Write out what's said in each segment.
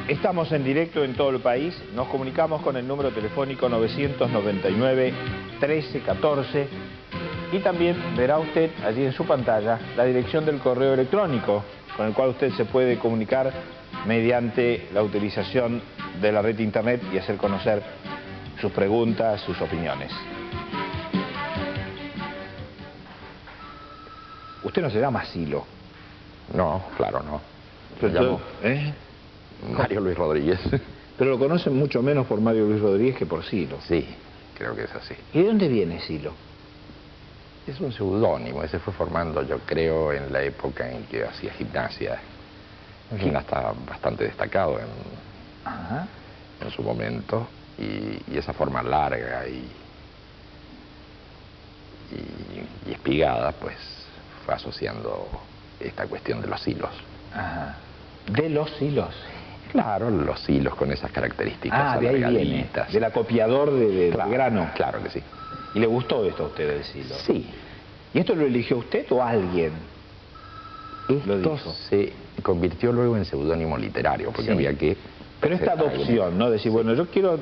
Estamos en directo en todo el país, nos comunicamos con el número telefónico 999-1314 y también verá usted allí en su pantalla la dirección del correo electrónico con el cual usted se puede comunicar mediante la utilización de la red de internet y hacer conocer sus preguntas, sus opiniones. Usted no se llama Silo. No, claro, no. Me llamo Mario Luis Rodríguez. Pero lo conocen mucho menos por Mario Luis Rodríguez que por Silo. Sí, creo que es así. ¿Y de dónde viene Silo? Es un seudónimo, se fue formando, yo creo, en la época en que hacía gimnasia. Un gimnasta bastante destacado en su momento. Y esa forma larga y espigada, pues, fue asociando esta cuestión de los hilos. Ajá. ¿De los hilos? Claro, los hilos con esas características de ahí viene, del acopiador de grano. Claro que sí. ¿Y le gustó esto a usted del silo? Sí. ¿Y esto lo eligió usted o alguien? Esto se convirtió luego en seudónimo literario, porque había que... Pero esta adopción, ¿no? Decir, bueno, yo quiero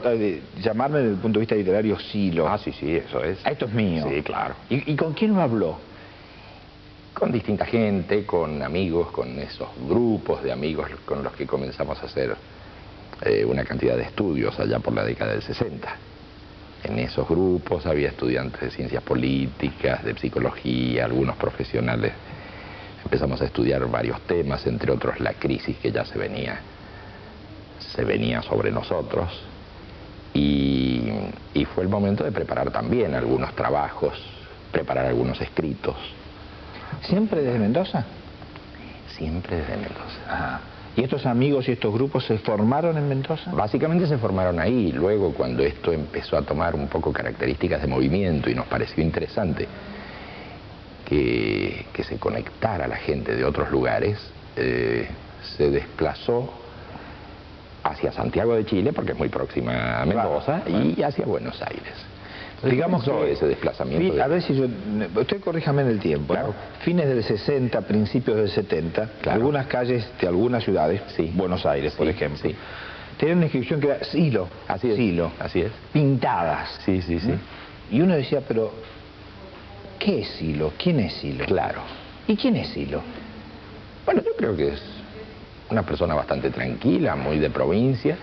llamarme desde el punto de vista literario Silo. Ah, sí, sí, eso es. Esto es mío. Sí, claro. ¿Y con quién lo habló? Con distinta gente, con amigos, con esos grupos de amigos con los que comenzamos a hacer una cantidad de estudios allá por la década del 60. En esos grupos había estudiantes de ciencias políticas, de psicología, algunos profesionales. Empezamos a estudiar varios temas, entre otros la crisis que ya se venía sobre nosotros. Y fue el momento de preparar también algunos trabajos, preparar algunos escritos. ¿Siempre desde Mendoza? Siempre desde Mendoza. Ajá. ¿Y estos amigos y estos grupos se formaron en Mendoza? Básicamente se formaron ahí. Luego, cuando esto empezó a tomar un poco características de movimiento y nos pareció interesante que se conectara la gente de otros lugares, se desplazó hacia Santiago de Chile, porque es muy próxima a Mendoza, y hacia Buenos Aires. Digamos que ese desplazamiento. A ver si usted corríjame en el tiempo. Claro. ¿No? Fines del 60, principios del 70, claro. Algunas calles de algunas ciudades, Buenos Aires, por ejemplo, tenían una inscripción que era Silo. Así es. Silo. Así es. Pintadas. Sí, sí, sí. Y uno decía, pero ¿qué es Silo? ¿Quién es Silo? Claro. ¿Y quién es Silo? Bueno, yo creo que es una persona bastante tranquila, muy de provincia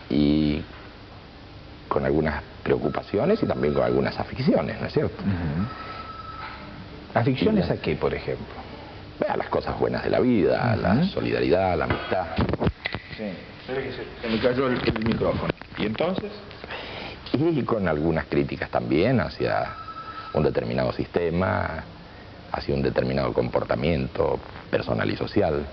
y con algunas preocupaciones y también con algunas aficiones, ¿no es cierto? ¿Aficiones a qué, por ejemplo? A las cosas buenas de la vida, a la solidaridad, a la amistad. Sí, se me cayó el micrófono. ¿Y entonces? Y con algunas críticas también hacia un determinado sistema, hacia un determinado comportamiento personal y social.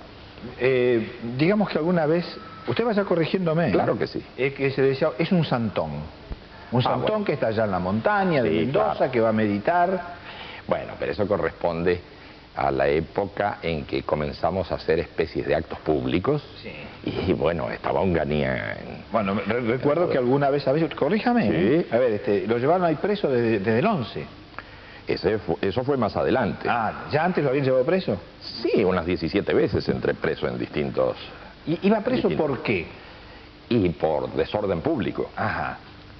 Digamos que alguna vez, usted vaya corrigiéndome. Claro que sí. Que se decía, es un santón. Un santón que está allá en la montaña de Mendoza, que va a meditar. Bueno, pero eso corresponde a la época en que comenzamos a hacer especies de actos públicos. Y bueno, estaba Onganía en... Bueno, recuerdo que alguna vez, corríjame. Sí. A ver, lo llevaron ahí preso desde el 11. Eso fue más adelante. Ah, ¿ya antes lo habían llevado preso? Sí, unas 17 veces entré preso en distintos... ¿Y iba preso por qué? Y por desorden público. Ajá.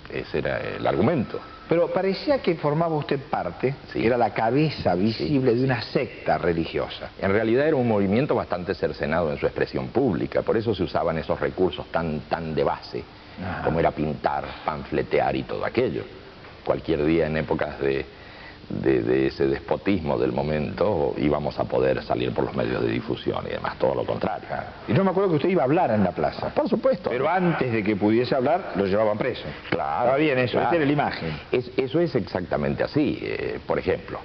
Ese era el argumento. Pero parecía que formaba usted parte, era la cabeza visible de una secta religiosa. En realidad era un movimiento bastante cercenado en su expresión pública, por eso se usaban esos recursos tan de base, como era pintar, panfletear y todo aquello. Cualquier día en épocas de ese despotismo del momento íbamos a poder salir por los medios de difusión y demás, todo lo contrario. Y yo me acuerdo que usted iba a hablar en la plaza. Por supuesto. Pero antes de que pudiese hablar, lo llevaban preso. Claro. Estaba bien eso, esta era la imagen. Eso es exactamente así. Por ejemplo,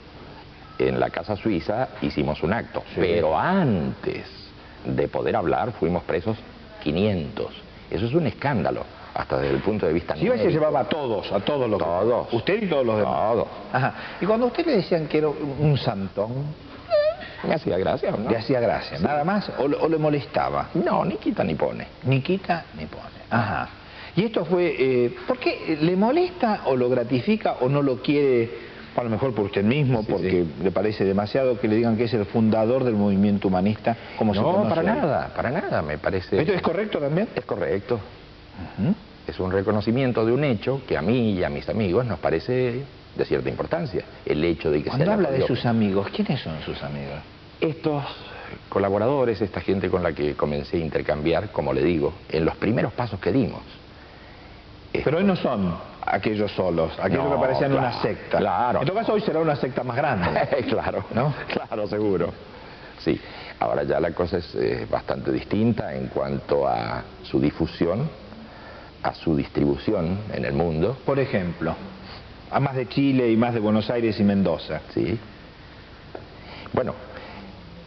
en la Casa Suiza hicimos un acto, pero antes de poder hablar fuimos presos 500. Eso es un escándalo. Hasta desde el punto de vista numérico. Sí, se llevaba a todos los... Todos. ¿Usted y todos los demás? Todos. Ajá. Y cuando a usted le decían que era un santón... ¿Me hacía gracia o no? ¿Le hacía gracia? Sí. ¿Nada más? ¿O le molestaba? No, ni quita ni pone. Ni quita ni pone. Ajá. Y esto fue... ¿por qué le molesta o lo gratifica o no lo quiere A lo mejor por usted mismo, Sí, porque sí. le parece demasiado que le digan que es el fundador del movimiento humanista, como se No, conoce para hoy. nada, me parece... ¿Esto es correcto también? Es correcto. Ujú. Es un reconocimiento de un hecho que a mí y a mis amigos nos parece de cierta importancia. El hecho de que Cuando se haya habla de podido- sus amigos, ¿quiénes son sus amigos? Estos colaboradores, esta gente con la que comencé a intercambiar, como le digo, en los primeros pasos que dimos. Pero hoy no son aquellos solos, aquellos No, que parecían claro, una secta. claro. En todo caso, hoy será una secta más grande. Claro, ¿No? Claro, seguro. Sí, ahora ya la cosa es bastante distinta en cuanto a su difusión, a su distribución en el mundo. Por ejemplo, a más de Chile y más de Buenos Aires y Mendoza. Sí. Bueno,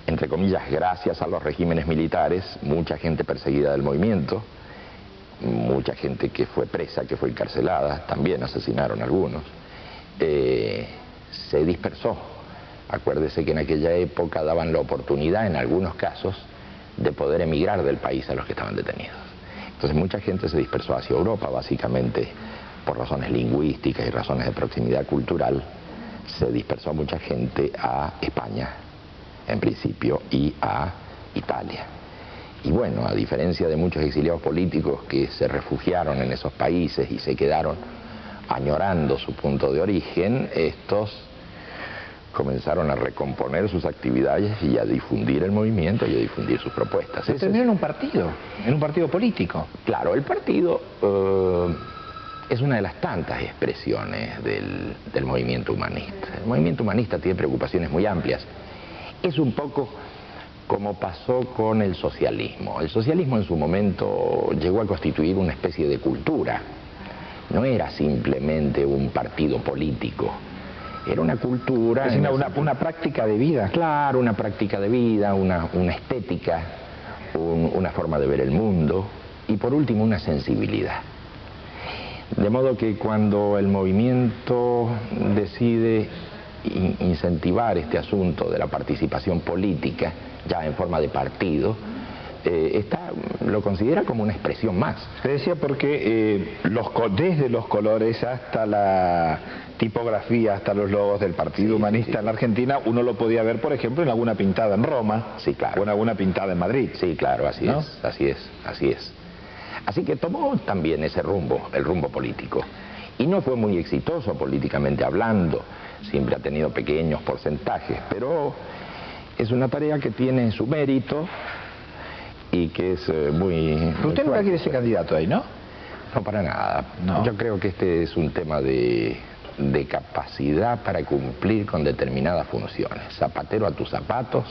entre comillas, gracias a los regímenes militares, mucha gente perseguida del movimiento, mucha gente que fue presa, que fue encarcelada, también asesinaron algunos, se dispersó. Acuérdese que en aquella época daban la oportunidad, en algunos casos, de poder emigrar del país a los que estaban detenidos. Entonces mucha gente se dispersó hacia Europa, básicamente por razones lingüísticas y razones de proximidad cultural. Se dispersó mucha gente a España, en principio, y a Italia. Y bueno, a diferencia de muchos exiliados políticos que se refugiaron en esos países y se quedaron añorando su punto de origen, estos comenzaron a recomponer sus actividades y a difundir el movimiento y a difundir sus propuestas. Se terminó en un partido político. Claro, el partido es una de las tantas expresiones del movimiento humanista. El movimiento humanista tiene preocupaciones muy amplias. Es un poco como pasó con el socialismo. El socialismo en su momento llegó a constituir una especie de cultura. No era simplemente un partido político. Era una cultura... Es una práctica de vida. Claro, una práctica de vida, una estética, una forma de ver el mundo y por último una sensibilidad. De modo que cuando el movimiento decide incentivar este asunto de la participación política, ya en forma de partido, lo considera como una expresión más. Se decía porque desde los colores hasta la tipografía, hasta los logos del Partido Humanista en la Argentina, uno lo podía ver, por ejemplo, en alguna pintada en Roma, sí, claro, o en alguna pintada en Madrid. Sí, claro, así ¿no? Así es. Así que tomó también ese rumbo, el rumbo político. Y no fue muy exitoso políticamente hablando, siempre ha tenido pequeños porcentajes, pero es una tarea que tiene su mérito y que es muy... Pero usted nunca quiere ser candidato ahí, ¿no? No, para nada. No. Yo creo que este es un tema de capacidad para cumplir con determinadas funciones. Zapatero a tus zapatos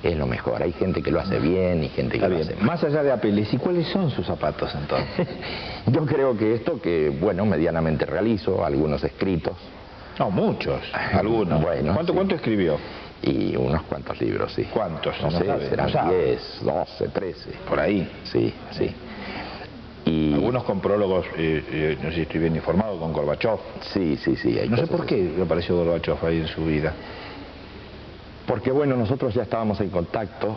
es lo mejor. Hay gente que lo hace bien y gente que lo hace mal. Más allá de Apeles, ¿y cuáles son sus zapatos entonces? Yo creo que esto que, bueno, medianamente realizo, algunos escritos. No, muchos, algunos. Bueno, ¿Cuánto escribió? Y unos cuantos libros, sí. ¿Cuántos? No sé, sabe, serán no sabe. 10, 12, 13. Por ahí. Sí, sí. Y... algunos con prólogos, no sé si estoy bien informado, con Gorbachev. Sí. Hay no sé cosas por qué le apareció Gorbachev ahí en su vida. Porque, bueno, nosotros ya estábamos en contacto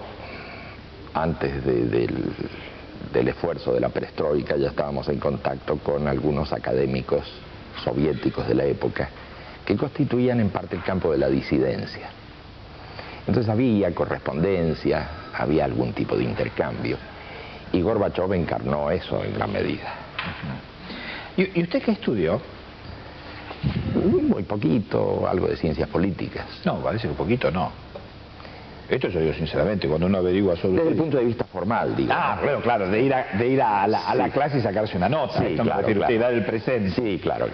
antes del esfuerzo de la perestroika, ya estábamos en contacto con algunos académicos soviéticos de la época que constituían en parte el campo de la disidencia. Entonces había correspondencia, había algún tipo de intercambio, y Gorbachev encarnó eso en gran medida. ¿Y usted qué estudió? Muy poquito, algo de ciencias políticas. No, parece que poquito no. Esto yo digo sinceramente, cuando uno averigua sobre... Desde el punto de vista formal, digo. Ah, claro, de ir a la clase y sacarse una nota. Sí, Esto me claro, refiero, claro. usted dar el presente. Sí, claro.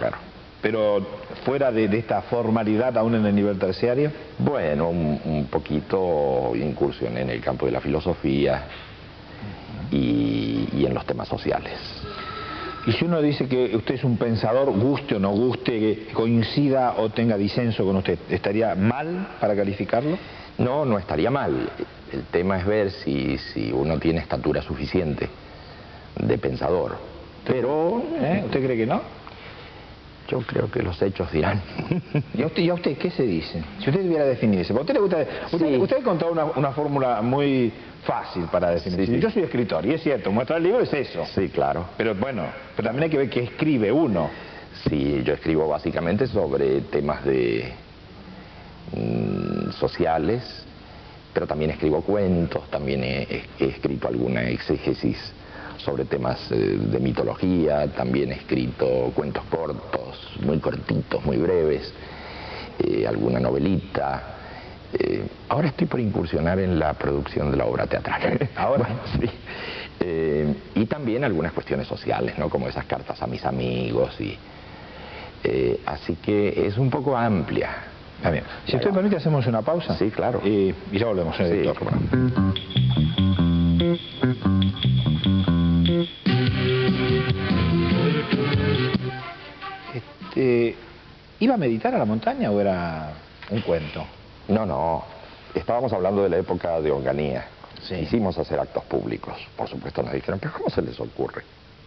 Pero fuera de esta formalidad, aún en el nivel terciario. Bueno, un poquito incursioné en el campo de la filosofía y en los temas sociales. Y si uno dice que usted es un pensador, guste o no guste, que coincida o tenga disenso con usted, ¿estaría mal para calificarlo? No estaría mal. El tema es ver si uno tiene estatura suficiente de pensador. Pero... ¿Usted cree que no? Yo creo que los hechos dirán. ¿Y a usted qué se dice? Si usted debiera definirse. Porque a usted le gusta... Usted contó una fórmula muy fácil para definirse. Sí. Yo soy escritor, y es cierto, muestra el libro es eso. Sí, claro. Pero bueno, pero también hay que ver qué escribe uno. Sí, yo escribo básicamente sobre temas de sociales, pero también escribo cuentos, también he escrito alguna exégesis sobre temas de mitología, también he escrito cuentos cortos, muy cortitos, muy breves, alguna novelita. Ahora estoy por incursionar en la producción de la obra teatral. ¿Ahora? Bueno, sí. Y también algunas cuestiones sociales, ¿no? Como esas cartas a mis amigos. Así que es un poco amplia. Está bien. Si usted permite, hacemos una pausa. Sí, claro. Y ya volvemos, señor director. Sí, cómo no. ¿Iba a meditar a la montaña o era un cuento? No, no. Estábamos hablando de la época de Onganía. Sí. Quisimos hacer actos públicos. Por supuesto nos dijeron, pero ¿cómo se les ocurre?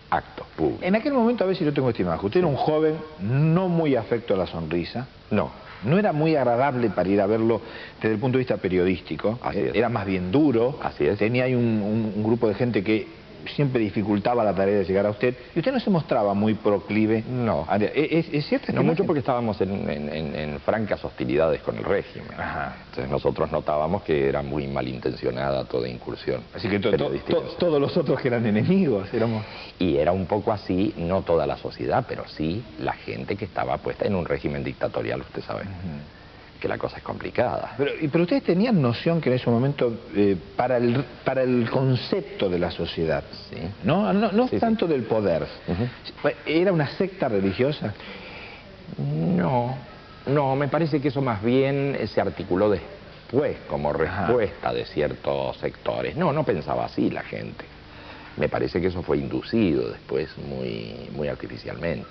Actos públicos. En aquel momento, a ver si yo tengo estimado, usted era un joven no muy afecto a la sonrisa. No. No era muy agradable para ir a verlo desde el punto de vista periodístico. Así es. Era más bien duro. Así es. Tenía ahí un grupo de gente que siempre dificultaba la tarea de llegar a usted. Y usted no se mostraba muy proclive. No. ¿Es cierto? No mucho, porque estábamos en francas hostilidades con el régimen. Ajá. Entonces nosotros notábamos que era muy malintencionada toda incursión. Así que periodística. todos los otros que eran enemigos éramos... Y era un poco así, no toda la sociedad, pero sí la gente que estaba puesta en un régimen dictatorial, usted sabe. Que la cosa es complicada. Pero ustedes tenían noción que en ese momento, para el concepto de la sociedad, sí. no Sí, tanto del poder, ¿era una secta religiosa? No, me parece que eso más bien se articuló después como respuesta de ciertos sectores. No pensaba así la gente. Me parece que eso fue inducido después muy artificialmente.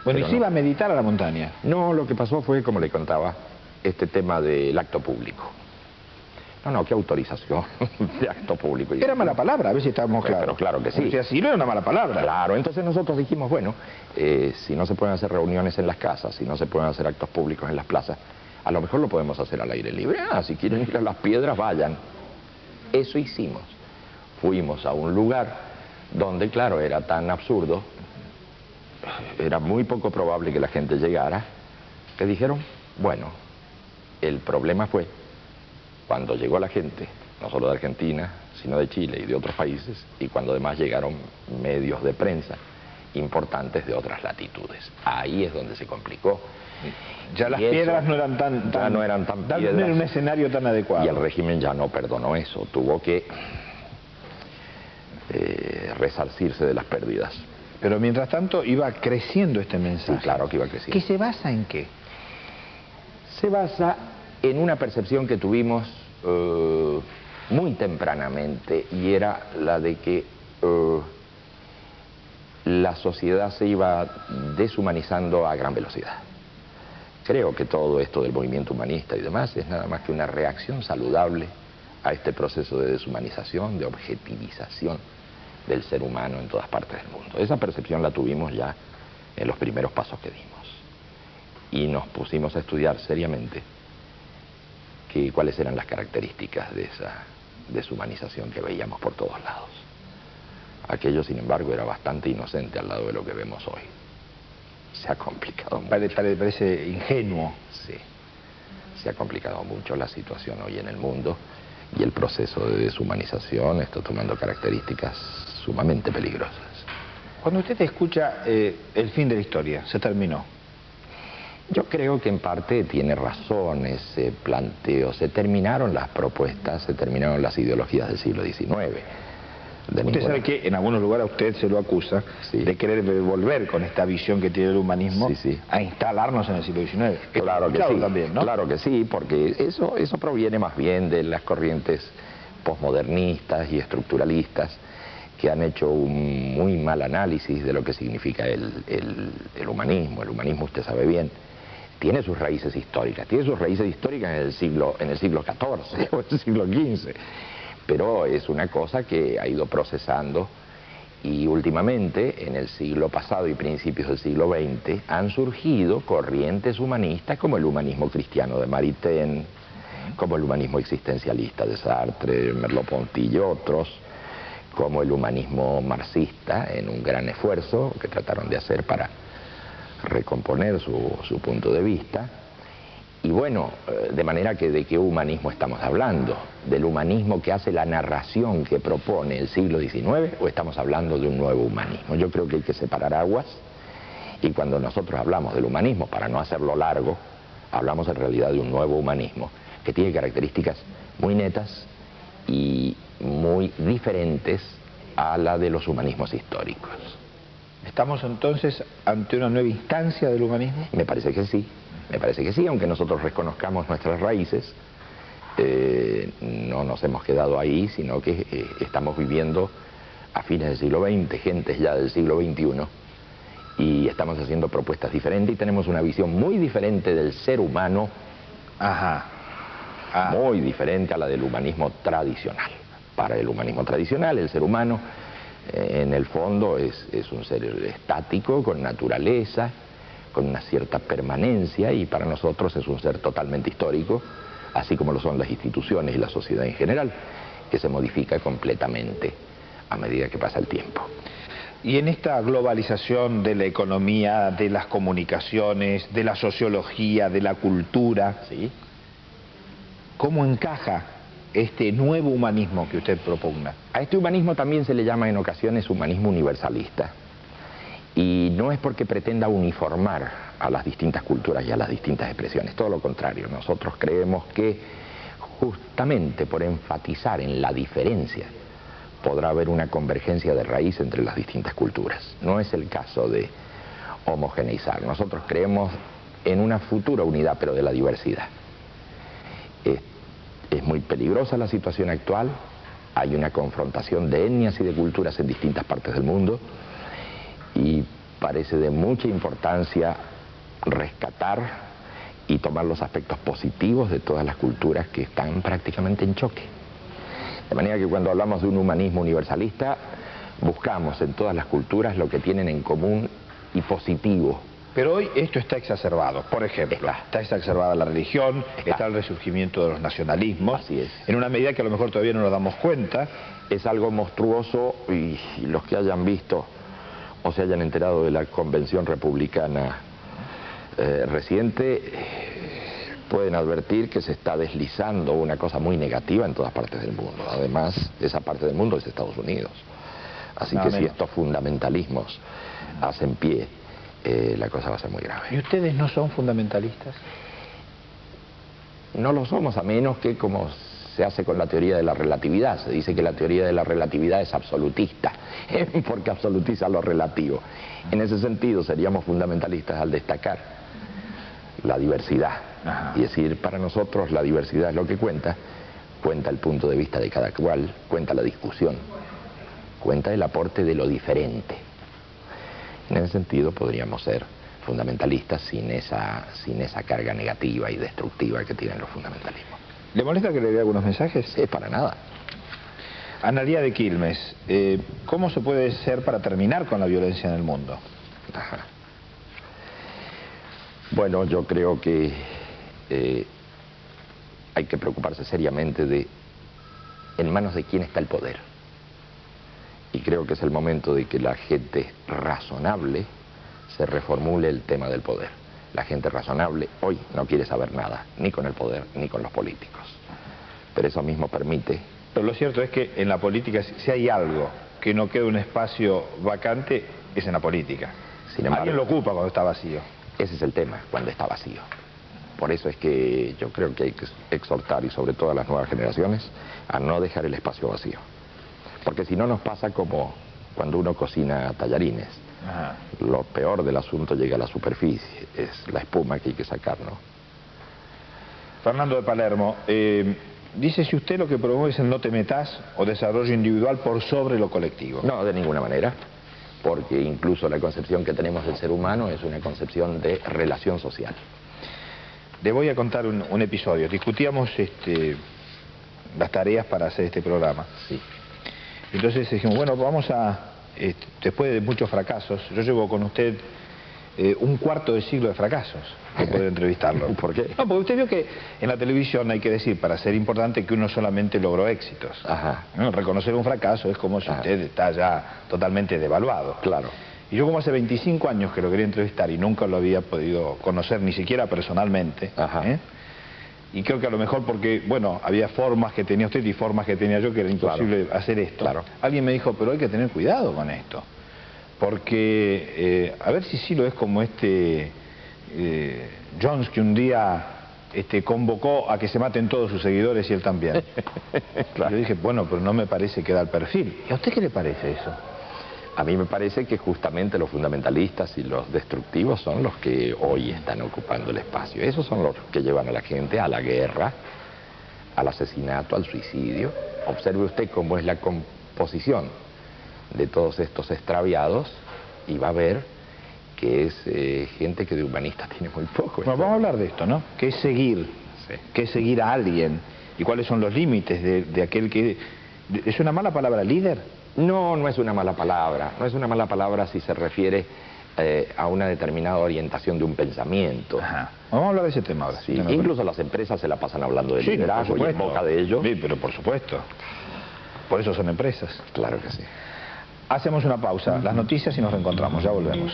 Bueno, pero ¿y si iba a meditar a la montaña? No, lo que pasó fue, como le contaba, este tema del acto público. No, ¿qué autorización de acto público? Era mala palabra, a ver si estábamos claros. Pero claro que sí. O sea, si no era una mala palabra. Claro, entonces nosotros dijimos, bueno, si no se pueden hacer reuniones en las casas, si no se pueden hacer actos públicos en las plazas, a lo mejor lo podemos hacer al aire libre. Si quieren ir a las piedras, vayan. Eso hicimos. Fuimos a un lugar donde, claro, era tan absurdo, era muy poco probable que la gente llegara, que dijeron, bueno, el problema fue cuando llegó la gente, no solo de Argentina, sino de Chile y de otros países, y cuando además llegaron medios de prensa importantes de otras latitudes. Ahí es donde se complicó. Ya las piedras no eran tan piedras. No era un escenario tan adecuado. Y el régimen ya no perdonó eso, tuvo que resarcirse de las pérdidas. Pero mientras tanto iba creciendo este mensaje. Sí, claro que iba creciendo. ¿Que se basa en qué? Se basa en una percepción que tuvimos muy tempranamente, y era la de que la sociedad se iba deshumanizando a gran velocidad. Creo que todo esto del movimiento humanista y demás es nada más que una reacción saludable a este proceso de deshumanización, de objetivización del ser humano en todas partes del mundo. Esa percepción la tuvimos ya en los primeros pasos que dimos. Y nos pusimos a estudiar seriamente cuáles eran las características de esa deshumanización que veíamos por todos lados. Aquello, sin embargo, era bastante inocente al lado de lo que vemos hoy. Se ha complicado mucho. Parece ingenuo. Sí. Se ha complicado mucho la situación hoy en el mundo, y el proceso de deshumanización está tomando características sumamente peligrosas. Cuando usted escucha el fin de la historia, se terminó. Yo creo que en parte tiene razón ese planteo. Se terminaron las propuestas, se terminaron las ideologías del siglo XIX. Usted sabe que en algunos lugares a usted se lo acusa de querer volver con esta visión que tiene el humanismo a instalarnos en el siglo XIX. Claro que sí, también, ¿no? Claro que sí, porque eso proviene más bien de las corrientes posmodernistas y estructuralistas, que han hecho un muy mal análisis de lo que significa el humanismo. El humanismo, usted sabe bien, tiene sus raíces históricas. Tiene sus raíces históricas en el siglo XIV o el siglo XV. Pero es una cosa que ha ido procesando, y últimamente, en el siglo pasado y principios del siglo XX, han surgido corrientes humanistas como el humanismo cristiano de Maritain, como el humanismo existencialista de Sartre, Merleau-Ponty y otros, como el humanismo marxista, en un gran esfuerzo que trataron de hacer para recomponer su punto de vista. Y bueno, de manera que ¿de qué humanismo estamos hablando? ¿Del humanismo que hace la narración que propone el siglo XIX o estamos hablando de un nuevo humanismo? Yo creo que hay que separar aguas, y cuando nosotros hablamos del humanismo, para no hacerlo largo, hablamos en realidad de un nuevo humanismo que tiene características muy netas y muy diferentes a la de los humanismos históricos. ¿Estamos entonces ante una nueva instancia del humanismo? Me parece que sí. Me parece que sí, aunque nosotros reconozcamos nuestras raíces, no nos hemos quedado ahí, sino que estamos viviendo a fines del siglo XX, gentes ya del siglo XXI, y estamos haciendo propuestas diferentes y tenemos una visión muy diferente del ser humano, muy diferente a la del humanismo tradicional. Para el humanismo tradicional, el ser humano, en el fondo, es un ser estático, con naturaleza, con una cierta permanencia, y para nosotros es un ser totalmente histórico, así como lo son las instituciones y la sociedad en general, que se modifica completamente a medida que pasa el tiempo. Y en esta globalización de la economía, de las comunicaciones, de la sociología, de la cultura, ¿sí?, ¿cómo encaja este nuevo humanismo que usted propugna? A este humanismo también se le llama en ocasiones humanismo universalista. Y no es porque pretenda uniformar a las distintas culturas y a las distintas expresiones, todo lo contrario. Nosotros creemos que justamente por enfatizar en la diferencia podrá haber una convergencia de raíz entre las distintas culturas. No es el caso de homogeneizar. Nosotros creemos en una futura unidad, pero de la diversidad. Es muy peligrosa la situación actual, hay una confrontación de etnias y de culturas en distintas partes del mundo, y parece de mucha importancia rescatar y tomar los aspectos positivos de todas las culturas que están prácticamente en choque. De manera que cuando hablamos de un humanismo universalista, buscamos en todas las culturas lo que tienen en común y positivo. Pero hoy esto está exacerbado. Por ejemplo, está exacerbada la religión, está el resurgimiento de los nacionalismos. Así es. En una medida que a lo mejor todavía no nos damos cuenta. Es algo monstruoso, y los que hayan visto o se hayan enterado de la convención republicana reciente, pueden advertir que se está deslizando una cosa muy negativa en todas partes del mundo. Además, esa parte del mundo es Estados Unidos. Así que si estos fundamentalismos hacen pie, la cosa va a ser muy grave. ¿Y ustedes no son fundamentalistas? No lo somos, a menos que, como se hace con la teoría de la relatividad, se dice que la teoría de la relatividad es absolutista, porque absolutiza lo relativo. En ese sentido seríamos fundamentalistas al destacar la diversidad. Y decir, para nosotros la diversidad es lo que cuenta el punto de vista de cada cual, cuenta la discusión, cuenta el aporte de lo diferente. En ese sentido podríamos ser fundamentalistas sin esa carga negativa y destructiva que tienen los fundamentalismos. ¿Le molesta que le dé algunos mensajes? Para nada. Analía de Quilmes, ¿cómo se puede ser para terminar con la violencia en el mundo? Bueno, yo creo que hay que preocuparse seriamente de en manos de quién está el poder. Y creo que es el momento de que la gente razonable se reformule el tema del poder. La gente razonable hoy no quiere saber nada, ni con el poder, ni con los políticos. Pero eso mismo permite... Pero lo cierto es que en la política, si hay algo que no queda un espacio vacante, es en la política. Sin embargo, alguien lo ocupa cuando está vacío. Ese es el tema, cuando está vacío. Por eso es que yo creo que hay que exhortar, y sobre todo a las nuevas generaciones, a no dejar el espacio vacío. Porque si no nos pasa como cuando uno cocina tallarines. Lo peor del asunto llega a la superficie, es la espuma que hay que sacar, ¿no? Fernando de Palermo, dice si usted lo que promueve es el no te metas o desarrollo individual por sobre lo colectivo. No, de ninguna manera, porque incluso la concepción que tenemos del ser humano es una concepción de relación social. Le voy a contar un episodio. Discutíamos las tareas para hacer este programa. Sí. Entonces dijimos, bueno, vamos a... después de muchos fracasos, yo llevo con usted un cuarto de siglo de fracasos de poder entrevistarlo. ¿Por qué? No, porque usted vio que en la televisión hay que decir, para ser importante, que uno solamente logró éxitos. Ajá. ¿No? Reconocer un fracaso es como si usted está ya totalmente devaluado. Claro. Y yo como hace 25 años que lo quería entrevistar y nunca lo había podido conocer ni siquiera personalmente, y creo que a lo mejor porque, bueno, había formas que tenía usted y formas que tenía yo que era imposible hacer esto. Alguien me dijo, pero hay que tener cuidado con esto, porque a ver si sí lo es como Jones, que un día convocó a que se maten todos sus seguidores y él también. Yo dije, bueno, pero no me parece que da el perfil. ¿Y a usted qué le parece eso? A mí me parece que justamente los fundamentalistas y los destructivos son los que hoy están ocupando el espacio. Esos son los que llevan a la gente a la guerra, al asesinato, al suicidio. Observe usted cómo es la composición de todos estos extraviados y va a ver que es gente que de humanista tiene muy poco. Bueno, vamos a hablar de esto, ¿no? ¿Qué es seguir? ¿Qué es seguir a alguien? ¿Y cuáles son los límites de aquel que... ¿Es una mala palabra líder? No, no es una mala palabra. No es una mala palabra si se refiere a una determinada orientación de un pensamiento. Vamos a hablar de ese tema ahora. Sí, incluso las empresas se la pasan hablando de liderazgo y en boca de ellos. Sí, pero por supuesto. Por eso son empresas. Claro que sí. Hacemos una pausa, las noticias y nos reencontramos. Ya volvemos.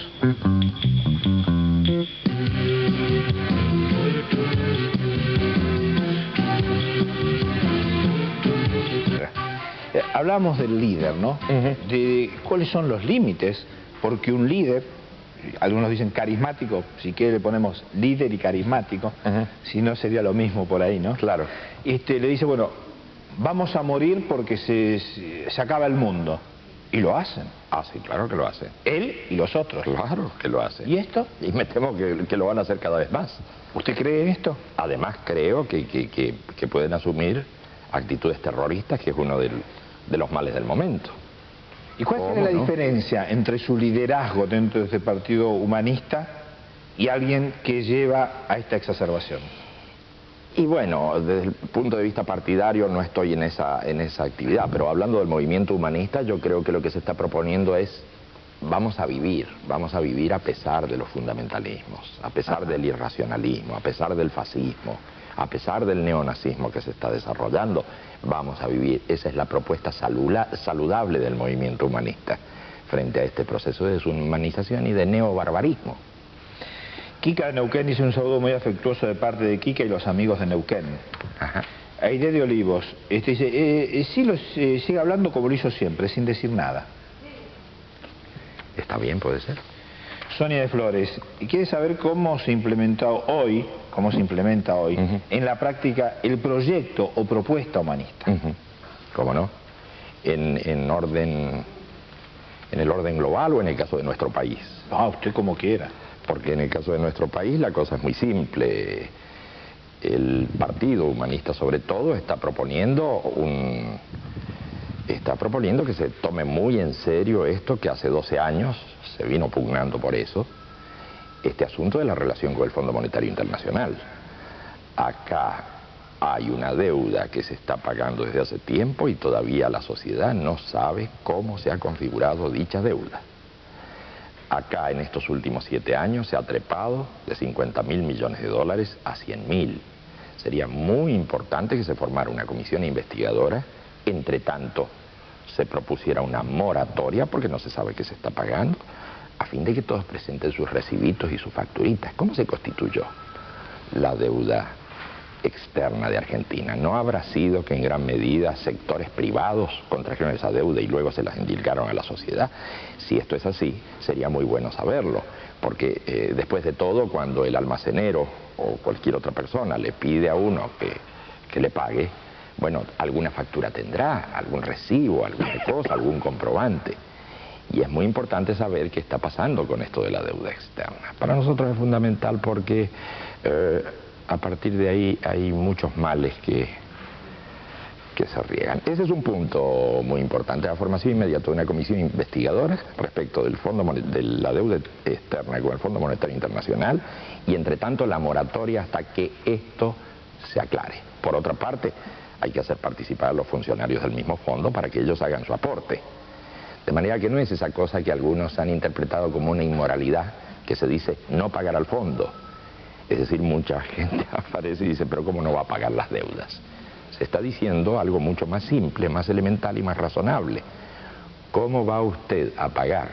Hablamos del líder, ¿no? De cuáles son los límites, porque un líder, algunos dicen carismático, si quiere le ponemos líder y carismático, si no sería lo mismo por ahí, ¿no? Claro. Le dice, bueno, vamos a morir porque se acaba el mundo. Y lo hacen. Ah, sí, claro que lo hacen. Él y los otros. Claro que lo hacen. ¿Y esto? Y me temo que lo van a hacer cada vez más. ¿Usted cree en esto? Además creo que pueden asumir actitudes terroristas, que es uno de los males del momento. ¿Y cuál sería la diferencia entre su liderazgo dentro de este partido humanista y alguien que lleva a esta exacerbación? Y bueno, desde el punto de vista partidario no estoy en esa actividad, pero hablando del movimiento humanista, yo creo que lo que se está proponiendo es vamos a vivir a pesar de los fundamentalismos, a pesar del irracionalismo, a pesar del fascismo, a pesar del neonazismo que se está desarrollando, vamos a vivir. Esa es la propuesta saludable del movimiento humanista frente a este proceso de deshumanización y de neobarbarismo. Kika de Neuquén dice un saludo muy afectuoso de parte de Kika y los amigos de Neuquén. Aide de Olivos dice, sigue hablando como lo hizo siempre, sin decir nada. Está bien, puede ser. Sonia de Flores, y quiere saber cómo se implementa hoy en la práctica el proyecto o propuesta humanista. ¿Cómo no? En el orden global o en el caso de nuestro país. Usted como quiera. Porque en el caso de nuestro país la cosa es muy simple. El Partido Humanista, sobre todo, está proponiendo que se tome muy en serio esto que hace 12 años se vino pugnando por eso, este asunto de la relación con el Fondo Monetario Internacional. Acá hay una deuda que se está pagando desde hace tiempo y todavía la sociedad no sabe cómo se ha configurado dicha deuda. Acá en estos últimos 7 años se ha trepado de 50.000 millones de dólares a 100.000. Sería muy importante que se formara una comisión investigadora, entre tanto se propusiera una moratoria porque no se sabe qué se está pagando, a fin de que todos presenten sus recibitos y sus facturitas. ¿Cómo se constituyó la deuda externa de Argentina? ¿No habrá sido que en gran medida sectores privados contrajeron esa deuda y luego se las endilgaron a la sociedad? Si esto es así, sería muy bueno saberlo, porque después de todo, cuando el almacenero o cualquier otra persona le pide a uno que le pague, bueno, alguna factura tendrá, algún recibo, alguna cosa, algún comprobante. Y es muy importante saber qué está pasando con esto de la deuda externa. Para nosotros es fundamental porque a partir de ahí hay muchos males que se riegan. Ese es un punto muy importante, la formación inmediata de una comisión investigadora respecto de la deuda externa con el Fondo Monetario Internacional y entre tanto la moratoria hasta que esto se aclare. Por otra parte, hay que hacer participar a los funcionarios del mismo fondo para que ellos hagan su aporte. De manera que no es esa cosa que algunos han interpretado como una inmoralidad, que se dice no pagar al fondo. Es decir, mucha gente aparece y dice, pero ¿cómo no va a pagar las deudas? Se está diciendo algo mucho más simple, más elemental y más razonable. ¿Cómo va usted a pagar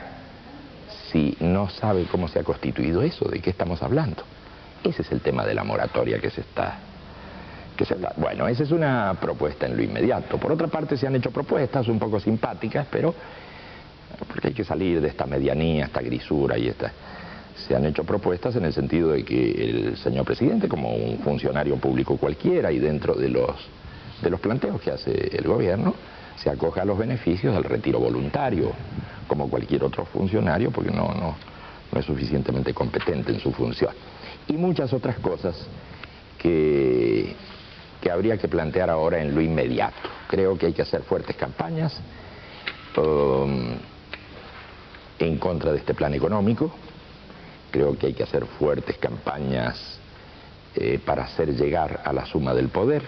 si no sabe cómo se ha constituido eso, ¿de qué estamos hablando? Ese es el tema de la moratoria que se está... Bueno, esa es una propuesta en lo inmediato. Por otra parte, se han hecho propuestas un poco simpáticas, pero porque hay que salir de esta medianía, esta grisura y esta... Se han hecho propuestas en el sentido de que el señor presidente, como un funcionario público cualquiera y dentro de los planteos que hace el gobierno, se acoja a los beneficios del retiro voluntario, como cualquier otro funcionario, porque no es suficientemente competente en su función. Y muchas otras cosas que habría que plantear ahora en lo inmediato. Creo que hay que hacer fuertes campañas en contra de este plan económico. Creo que hay que hacer fuertes campañas para hacer llegar a la suma del poder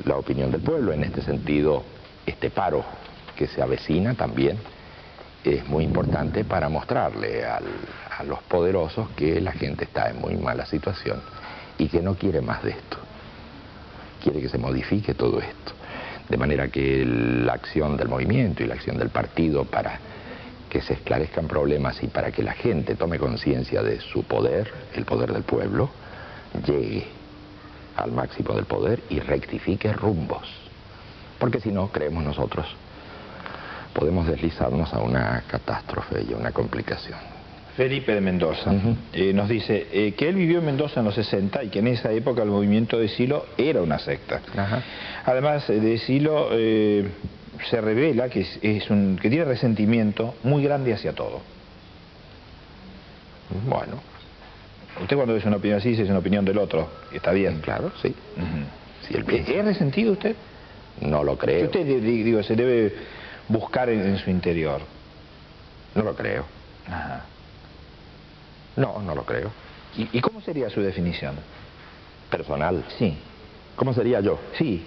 la opinión del pueblo. En este sentido, este paro que se avecina también es muy importante para mostrarle a los poderosos que la gente está en muy mala situación y que no quiere más de esto. Quiere que se modifique todo esto. De manera que la acción del movimiento y la acción del partido para que se esclarezcan problemas y para que la gente tome conciencia de su poder, el poder del pueblo, llegue al máximo del poder y rectifique rumbos. Porque si no, creemos nosotros, podemos deslizarnos a una catástrofe y a una complicación. Felipe de Mendoza nos dice que él vivió en Mendoza en los 60 y que en esa época el movimiento de Silo era una secta. Además de Silo se revela que que tiene resentimiento muy grande hacia todo. Bueno. Usted cuando dice una opinión así, dice una opinión del otro. Está bien. Claro, sí. Si él piensa... ¿Es resentido usted? No lo creo. ¿Qué usted, digo, se debe buscar en su interior? No lo creo. Ajá. No lo creo. ¿Y cómo sería su definición? ¿Personal? Sí. ¿Cómo sería yo? Sí.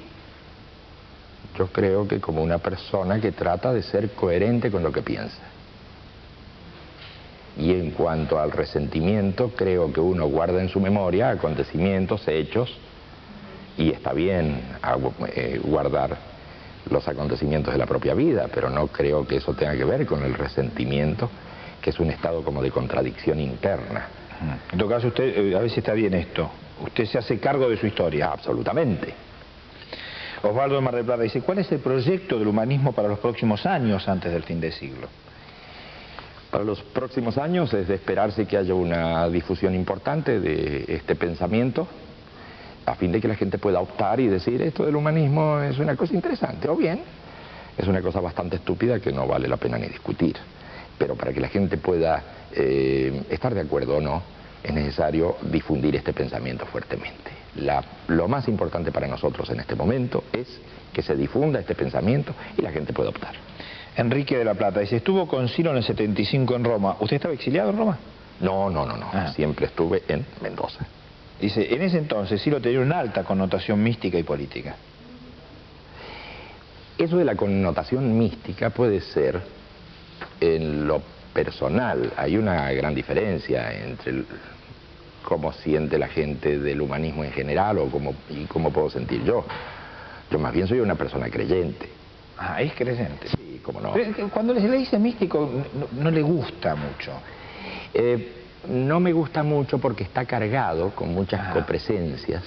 Yo creo que como una persona que trata de ser coherente con lo que piensa. Y en cuanto al resentimiento, creo que uno guarda en su memoria acontecimientos, hechos, y está bien guardar los acontecimientos de la propia vida, pero no creo que eso tenga que ver con el resentimiento, que es un estado como de contradicción interna. En todo caso, usted, a ver si está bien esto, usted se hace cargo de su historia. Absolutamente. Osvaldo de Mar del Plata dice, ¿cuál es el proyecto del humanismo para los próximos años antes del fin de siglo? Para los próximos años es de esperarse que haya una difusión importante de este pensamiento, a fin de que la gente pueda optar y decir, esto del humanismo es una cosa interesante, o bien, es una cosa bastante estúpida que no vale la pena ni discutir. Pero para que la gente pueda estar de acuerdo o no, es necesario difundir este pensamiento fuertemente. Lo más importante para nosotros en este momento es que se difunda este pensamiento y la gente pueda optar. Enrique de la Plata dice, estuvo con Silo en el 75 en Roma. ¿Usted estaba exiliado en Roma? No. Siempre estuve en Mendoza. Dice, en ese entonces Silo tenía una alta connotación mística y política. Eso de la connotación mística puede ser en lo personal. Hay una gran diferencia entre cómo siente la gente del humanismo en general y cómo puedo sentir yo. Yo más bien soy una persona creyente. Ah, ¿es creyente? Sí, cómo no. Pero cuando se le dice místico, no le gusta mucho. No me gusta mucho porque está cargado con muchas copresencias.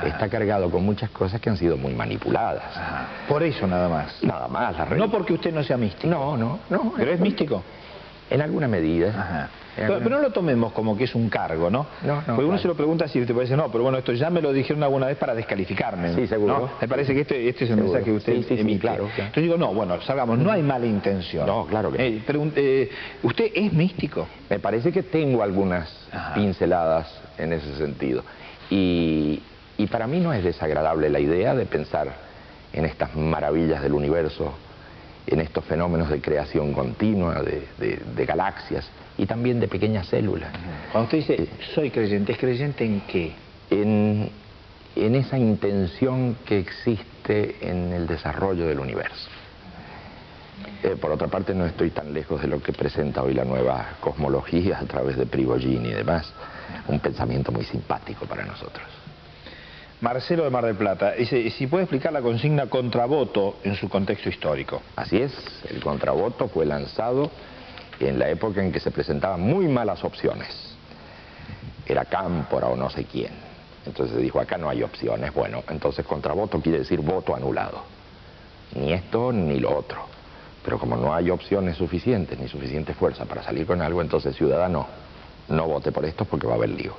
Está cargado con muchas cosas que han sido muy manipuladas. Por eso nada más. Nada más. No porque usted no sea místico. No. ¿Pero es místico? En alguna medida. Pero no lo tomemos como que es un cargo, ¿no? Porque uno se lo pregunta si te puede decir, no, pero bueno, esto ya me lo dijeron alguna vez para descalificarme. Sí, seguro. ¿No? Me parece que este es el mensaje que usted emite. Sí, claro. Entonces digo, no, bueno, salgamos, no hay mala intención. No, claro que no. ¿Usted es místico? Me parece que tengo algunas pinceladas en ese sentido. Y para mí no es desagradable la idea de pensar en estas maravillas del universo, en estos fenómenos de creación continua, de galaxias y también de pequeñas células. Cuando usted dice, soy creyente, ¿es creyente en qué? En esa intención que existe en el desarrollo del universo. Por otra parte, no estoy tan lejos de lo que presenta hoy la nueva cosmología a través de Prigogine y demás. Un pensamiento muy simpático para nosotros. Marcelo de Mar del Plata dice, si puede explicar la consigna contravoto en su contexto histórico. Así es, el contravoto fue lanzado en la época en que se presentaban muy malas opciones. Era Cámpora o no sé quién. Entonces se dijo, acá no hay opciones. Bueno, entonces contravoto quiere decir voto anulado. Ni esto ni lo otro. Pero como no hay opciones suficientes, ni suficiente fuerza para salir con algo, entonces ciudadano, no vote por esto porque va a haber lío.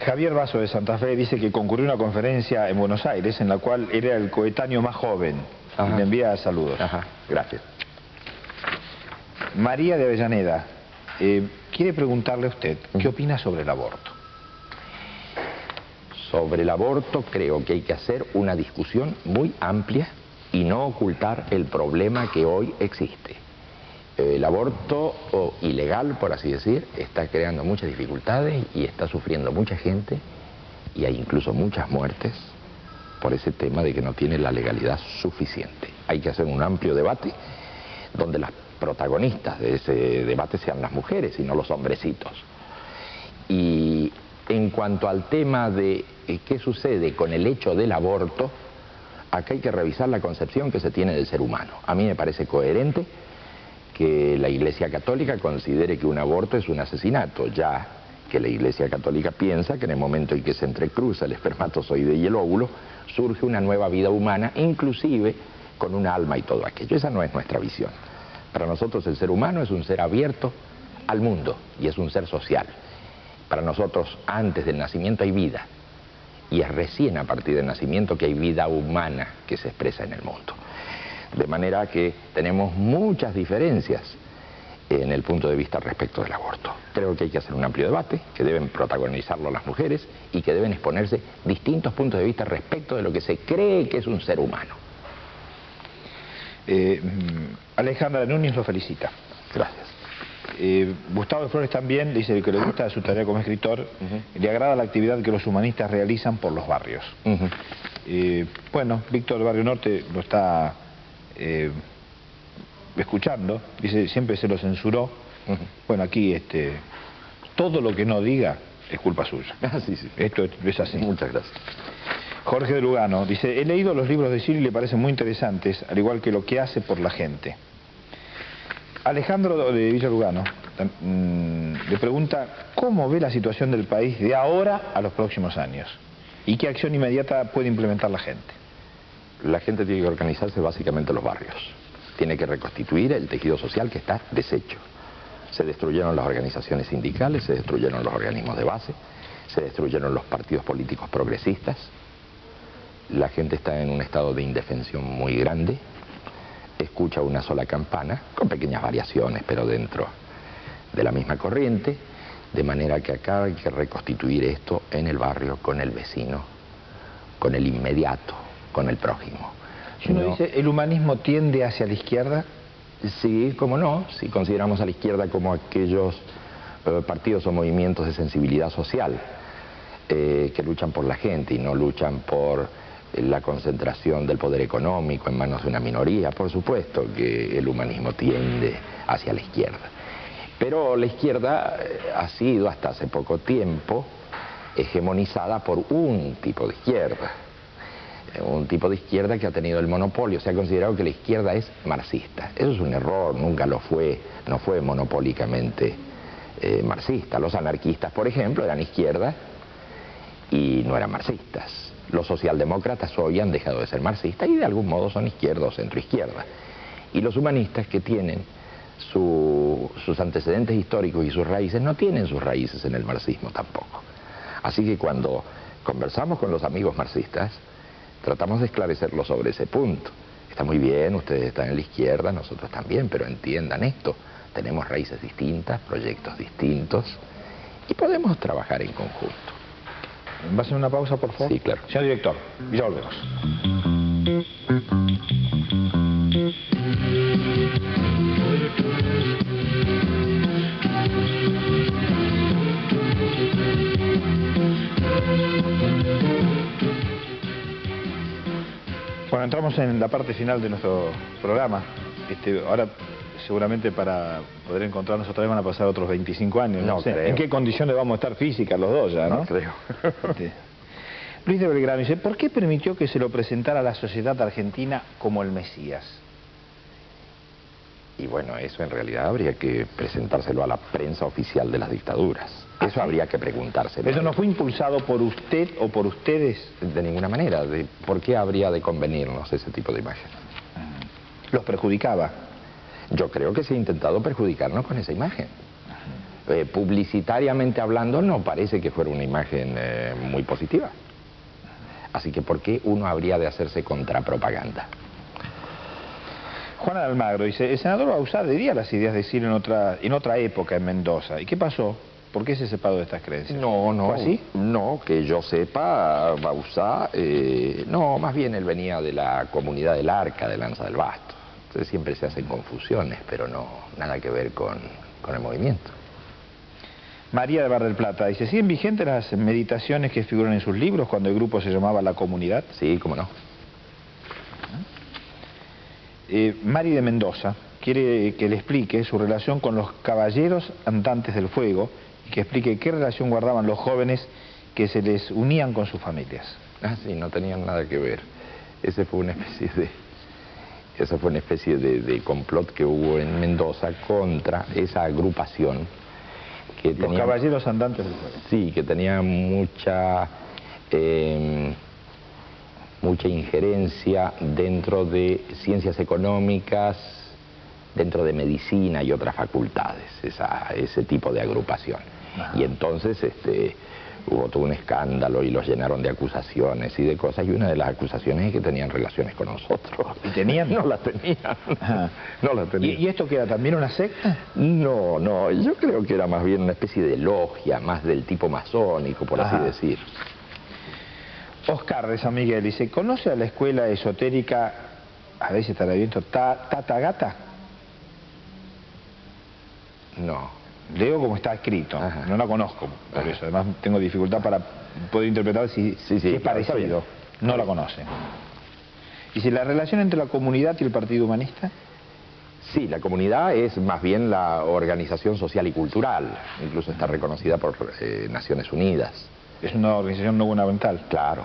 Javier Basso de Santa Fe dice que concurrió a una conferencia en Buenos Aires en la cual era el coetáneo más joven. Ajá. Y me envía saludos. Ajá, gracias. María de Avellaneda quiere preguntarle a usted qué opina sobre el aborto. Sobre el aborto creo que hay que hacer una discusión muy amplia y no ocultar el problema que hoy existe. El aborto ilegal, por así decir, está creando muchas dificultades y está sufriendo mucha gente y hay incluso muchas muertes por ese tema de que no tiene la legalidad suficiente. Hay que hacer un amplio debate donde las protagonistas de ese debate sean las mujeres y no los hombrecitos. Y en cuanto al tema de qué sucede con el hecho del aborto, acá hay que revisar la concepción que se tiene del ser humano. A mí me parece coherente que la Iglesia Católica considere que un aborto es un asesinato, ya que la Iglesia Católica piensa que en el momento en que se entrecruza el espermatozoide y el óvulo, surge una nueva vida humana, inclusive con un alma y todo aquello. Esa no es nuestra visión. Para nosotros el ser humano es un ser abierto al mundo y es un ser social. Para nosotros antes del nacimiento hay vida y es recién a partir del nacimiento que hay vida humana que se expresa en el mundo. De manera que tenemos muchas diferencias en el punto de vista respecto del aborto. Creo que hay que hacer un amplio debate, que deben protagonizarlo las mujeres y que deben exponerse distintos puntos de vista respecto de lo que se cree que es un ser humano. Alejandra Núñez lo felicita. Gracias. Gustavo de Flores también dice que le gusta su tarea como escritor, le agrada la actividad que los humanistas realizan por los barrios. Bueno, Víctor del Barrio Norte lo está escuchando, dice siempre se lo censuró. Bueno, aquí todo lo que no diga es culpa suya. Sí, sí. Esto es así. Muchas gracias. Jorge de Lugano dice, he leído los libros de Siri y le parecen muy interesantes, al igual que lo que hace por la gente. Alejandro de Villa Lugano le pregunta cómo ve la situación del país de ahora a los próximos años y qué acción inmediata puede implementar la gente. La gente tiene que organizarse básicamente en los barrios. Tiene que reconstituir el tejido social que está deshecho. Se destruyeron las organizaciones sindicales, se destruyeron los organismos de base, se destruyeron los partidos políticos progresistas. La gente está en un estado de indefensión muy grande. Escucha una sola campana, con pequeñas variaciones, pero dentro de la misma corriente, de manera que acá hay que reconstituir esto en el barrio, con el vecino, con el inmediato, con el prójimo. Si uno dice, ¿el humanismo tiende hacia la izquierda? Sí, cómo no, si consideramos a la izquierda como aquellos partidos o movimientos de sensibilidad social que luchan por la gente y no luchan por la concentración del poder económico en manos de una minoría, por supuesto que el humanismo tiende hacia la izquierda. Pero la izquierda ha sido hasta hace poco tiempo hegemonizada por un tipo de izquierda. Un tipo de izquierda que ha tenido el monopolio. Se ha considerado que la izquierda es marxista. Eso es un error, nunca lo fue, no fue monopólicamente marxista. Los anarquistas, por ejemplo, eran izquierda y no eran marxistas. Los socialdemócratas hoy han dejado de ser marxistas y de algún modo son izquierda o centroizquierda. Y los humanistas que tienen sus antecedentes históricos y sus raíces no tienen sus raíces en el marxismo tampoco. Así que cuando conversamos con los amigos marxistas, tratamos de esclarecerlos sobre ese punto. Está muy bien, ustedes están en la izquierda, nosotros también, pero entiendan esto. Tenemos raíces distintas, proyectos distintos y podemos trabajar en conjunto. ¿Va a hacer una pausa, por favor? Sí, claro. Señor director, ya volvemos. Bueno, entramos en la parte final de nuestro programa. Ahora, seguramente para poder encontrarnos otra vez van a pasar otros 25 años. No sé. creo. ¿En qué condiciones vamos a estar físicas los dos ya, no? No creo. Luis de Belgrano dice, ¿por qué permitió que se lo presentara a la sociedad argentina como el Mesías? Y bueno, eso en realidad habría que presentárselo a la prensa oficial de las dictaduras. Eso habría que preguntárselo. ¿Eso no fue impulsado por usted o por ustedes? De ninguna manera. ¿Por qué habría de convenirnos ese tipo de imagen? ¿Los perjudicaba? Yo creo que se ha intentado perjudicarnos con esa imagen. Publicitariamente hablando, no parece que fuera una imagen muy positiva. Así que ¿por qué uno habría de hacerse contrapropaganda? Juan Almagro dice, el senador Bauzá adhería a las ideas de Ciro en otra época en Mendoza. ¿Y qué pasó? ¿Por qué se separó de estas creencias? No, ¿Fue así? No, que yo sepa, Bauzá, no, más bien él venía de la comunidad del Arca, de Lanza del Basto. Entonces siempre se hacen confusiones, pero no, nada que ver con el movimiento. María de Bar del Plata dice, ¿siguen vigentes las meditaciones que figuran en sus libros cuando el grupo se llamaba La Comunidad? Sí, cómo no. Mari de Mendoza quiere que le explique su relación con los caballeros andantes del fuego y que explique qué relación guardaban los jóvenes que se les unían con sus familias. Ah, sí, no tenían nada que ver. Esa fue una especie de complot que hubo en Mendoza contra esa agrupación que Los caballeros andantes del fuego. Sí, que tenía mucha injerencia dentro de ciencias económicas, dentro de medicina y otras facultades, ese tipo de agrupación. Ajá. Y entonces hubo todo un escándalo y los llenaron de acusaciones y de cosas, y una de las acusaciones es que tenían relaciones con nosotros. ¿Y tenían? No las tenían. No las tenían. ¿Y esto que era también una secta? No, yo creo que era más bien una especie de logia, más del tipo masónico, por así decir. Oscar de San Miguel dice, ¿conoce a la escuela esotérica, a ver si estará bien, Tathagata? No. Leo como está escrito, no la conozco, por eso, además tengo dificultad para poder interpretar si es parecido. No la conoce. ¿Y si la relación entre la comunidad y el Partido Humanista? Sí, la comunidad es más bien la organización social y cultural, incluso está reconocida por Naciones Unidas. Es una organización no gubernamental. Claro.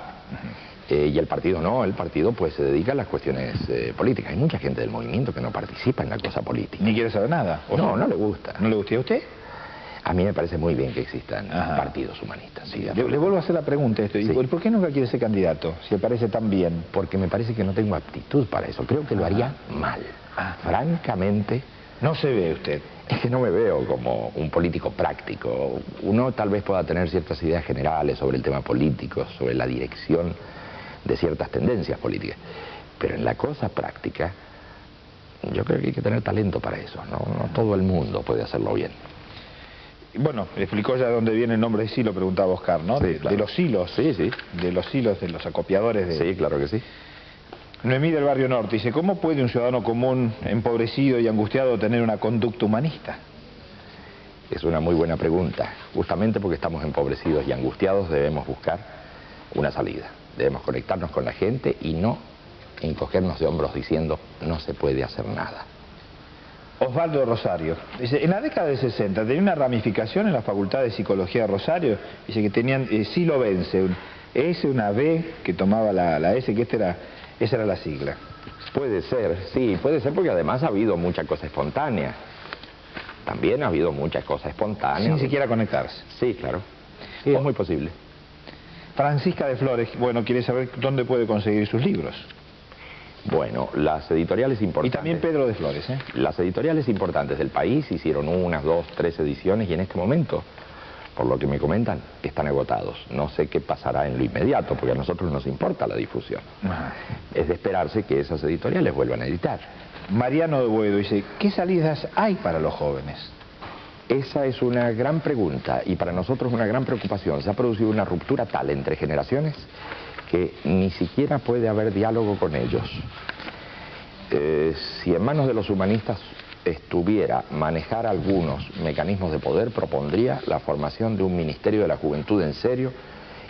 Y el partido no, el partido pues se dedica a las cuestiones políticas. Hay mucha gente del movimiento que no participa en la cosa política. Ni quiere saber nada. No, no le gusta. ¿No le gusta a usted? A mí me parece muy bien que existan partidos humanistas. Sí, le vuelvo a hacer la pregunta esto. ¿Y por qué nunca quiere ser candidato? Si le parece tan bien. Porque me parece que no tengo aptitud para eso. Creo que lo haría mal. Francamente. No se ve usted. Es que no me veo como un político práctico. Uno tal vez pueda tener ciertas ideas generales sobre el tema político, sobre la dirección de ciertas tendencias políticas. Pero en la cosa práctica, yo creo que hay que tener talento para eso. No todo el mundo puede hacerlo bien. Bueno, explicó ya de dónde viene el nombre de silo, preguntaba Oscar, ¿no? Sí, claro. De los silos. Sí, sí. De los silos, de los acopiadores de... Sí, claro que sí. Noemí del Barrio Norte dice, ¿cómo puede un ciudadano común, empobrecido y angustiado, tener una conducta humanista? Es una muy buena pregunta. Justamente porque estamos empobrecidos y angustiados debemos buscar una salida. Debemos conectarnos con la gente y no encogernos de hombros diciendo no se puede hacer nada. Osvaldo Rosario dice, en la década del 60 tenía una ramificación en la Facultad de Psicología de Rosario, dice que tenían silobense, un S, una B, que tomaba la S, que esa era la sigla. Puede ser, sí, puede ser porque además ha habido mucha cosa espontánea. También ha habido muchas cosas espontáneas. Sin siquiera conectarse. Sí, claro. Sí, es muy posible. Francisca de Flores, bueno, quiere saber dónde puede conseguir sus libros. Bueno, las editoriales importantes... Y también Pedro de Flores, ¿eh? Las editoriales importantes del país hicieron 1, 2, 3 ediciones y en este momento, por lo que me comentan, están agotados. No sé qué pasará en lo inmediato, porque a nosotros nos importa la difusión. Es de esperarse que esas editoriales vuelvan a editar. Mariano de Boedo dice, ¿qué salidas hay para los jóvenes? Esa es una gran pregunta y para nosotros una gran preocupación. Se ha producido una ruptura tal entre generaciones que ni siquiera puede haber diálogo con ellos. Si en manos de los humanistas estuviera manejar algunos mecanismos de poder, propondría la formación de un Ministerio de la Juventud en serio,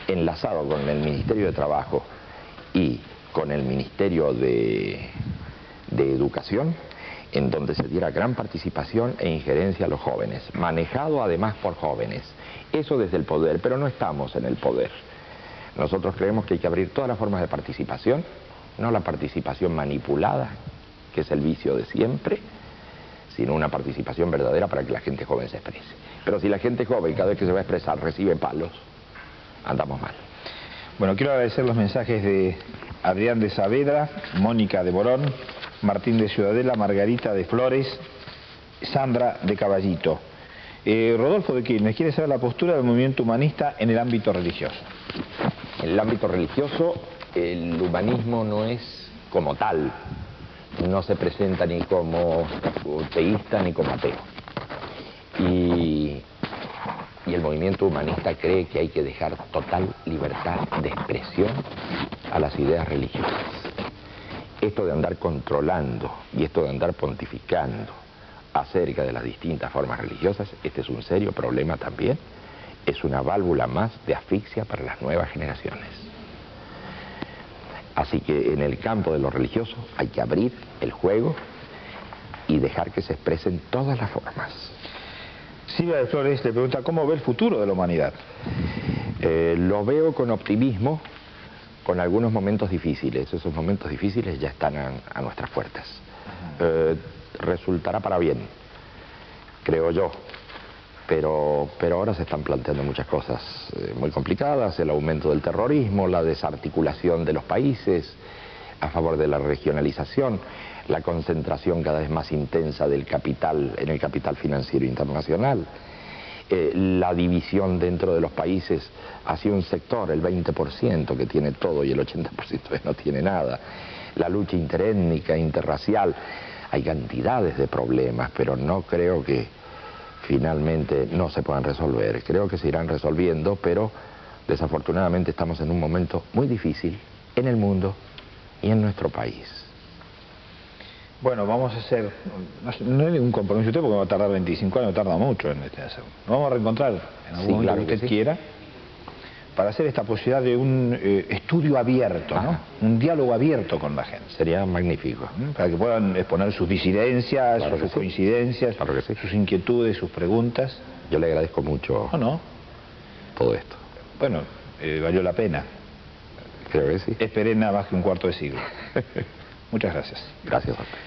enlazado con el Ministerio de Trabajo y con el Ministerio de Educación, en donde se diera gran participación e injerencia a los jóvenes, manejado además por jóvenes. Eso desde el poder, pero no estamos en el poder. Nosotros creemos que hay que abrir todas las formas de participación, no la participación manipulada, que es el vicio de siempre, sino una participación verdadera para que la gente joven se exprese. Pero si la gente joven cada vez que se va a expresar recibe palos, andamos mal. Bueno, quiero agradecer los mensajes de Adrián de Saavedra, Mónica de Morón, Martín de Ciudadela, Margarita de Flores, Sandra de Caballito. Rodolfo de Quilmes quiere saber la postura del movimiento humanista en el ámbito religioso. En el ámbito religioso, el humanismo no es como tal, no se presenta ni como teísta ni como ateo. Y el movimiento humanista cree que hay que dejar total libertad de expresión a las ideas religiosas. Esto de andar controlando y esto de andar pontificando acerca de las distintas formas religiosas, este es un serio problema también, es una válvula más de asfixia para las nuevas generaciones. Así que en el campo de lo religioso hay que abrir el juego y dejar que se expresen todas las formas. Silvia de Flores le pregunta cómo ve el futuro de la humanidad. Lo veo con optimismo, con algunos momentos difíciles. Esos momentos difíciles ya están a nuestras puertas. Resultará para bien, creo yo. Pero ahora se están planteando muchas cosas muy complicadas, el aumento del terrorismo, la desarticulación de los países a favor de la regionalización, la concentración cada vez más intensa del capital en el capital financiero internacional, la división dentro de los países hacia un sector, el 20% que tiene todo y el 80% que no tiene nada, la lucha interétnica, interracial, hay cantidades de problemas, pero no creo que finalmente no se puedan resolver. Creo que se irán resolviendo, pero desafortunadamente estamos en un momento muy difícil en el mundo y en nuestro país. Bueno, vamos a hacer, no hay ningún compromiso usted porque va a tardar 25 años, tarda mucho en este hacer. Nos vamos a reencontrar en algún momento que usted quiera para hacer esta posibilidad de un estudio abierto, ¿no? Un diálogo abierto con la gente. Sería magnífico. Para que puedan exponer sus disidencias, claro sus coincidencias, claro que sí, sus inquietudes, sus preguntas. Yo le agradezco mucho todo esto. Bueno, valió la pena. Creo que sí. Esperé nada más que un cuarto de siglo. Muchas gracias. Gracias a usted.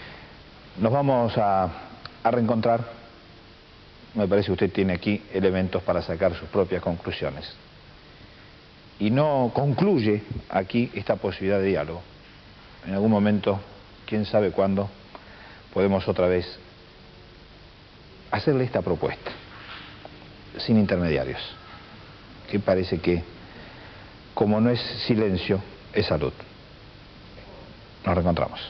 Nos vamos a reencontrar. Me parece que usted tiene aquí elementos para sacar sus propias conclusiones. Y no concluye aquí esta posibilidad de diálogo. En algún momento, quién sabe cuándo, podemos otra vez hacerle esta propuesta, sin intermediarios, que parece que, como no es silencio, es salud. Nos reencontramos.